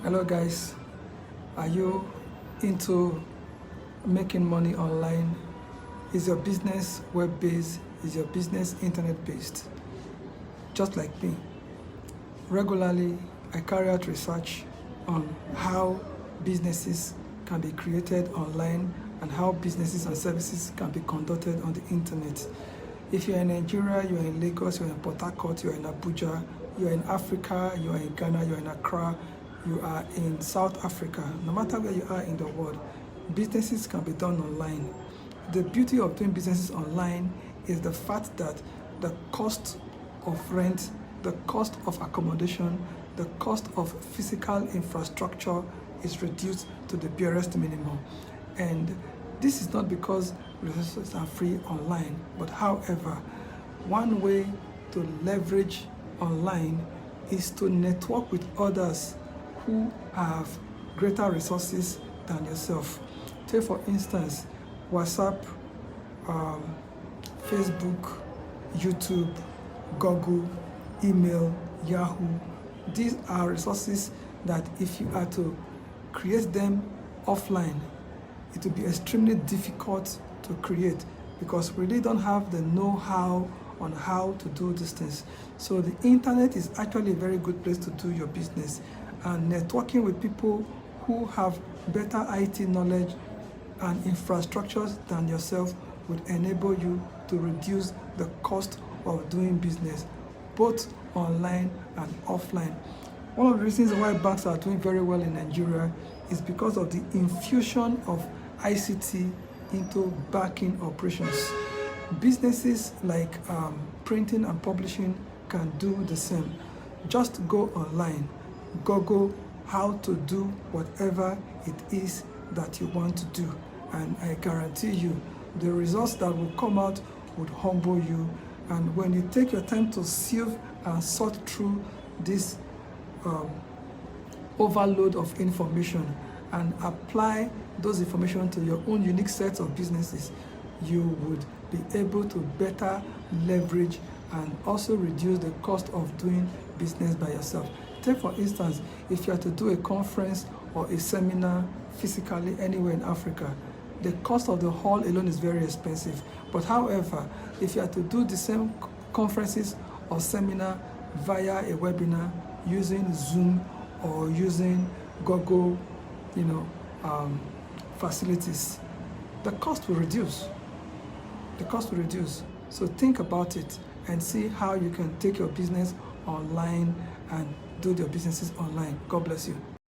Hello guys, are you into making money online? Is your business web-based? Is your business internet-based? Just like me, regularly I carry out research on how businesses can be created online and how businesses and services can be conducted on the internet. If you're in Nigeria, you're in Lagos, you're in Port Harcourt, you're in Abuja, you're in Africa, you're in Ghana, you're in Accra, you are in South Africa, no matter where you are in the world, businesses can be done online. The beauty of doing businesses online is the fact that the cost of rent, the cost of accommodation, the cost of physical infrastructure is reduced to the barest minimum. And this is not because resources are free online, but however, one way to leverage online is to network with others who have greater resources than yourself. Take for instance, WhatsApp, Facebook, YouTube, Google, email, Yahoo. These are resources that if you are to create them offline, it will be extremely difficult to create because we really don't have the know-how on how to do these things. So the internet is actually a very good place to do your business, and networking with people who have better IT knowledge and infrastructures than yourself would enable you to reduce the cost of doing business, both online and offline. One of the reasons why banks are doing very well in Nigeria is because of the infusion of ICT into banking operations. Businesses like printing and publishing can do the same. Just go online, Google how to do whatever it is that you want to do, and I guarantee you the results that will come out would humble you. And when you take your time to sieve and sort through this overload of information and apply those information to your own unique sets of businesses, you would be able to better leverage and also reduce the cost of doing business by yourself. Take for instance, if you are to do a conference or a seminar physically anywhere in Africa, the cost of the hall alone is very expensive. But however, if you are to do the same conferences or seminar via a webinar using Zoom or using Google, facilities, the cost will reduce. The cost will reduce. So think about it and see how you can take your business online and do your businesses online. God bless you.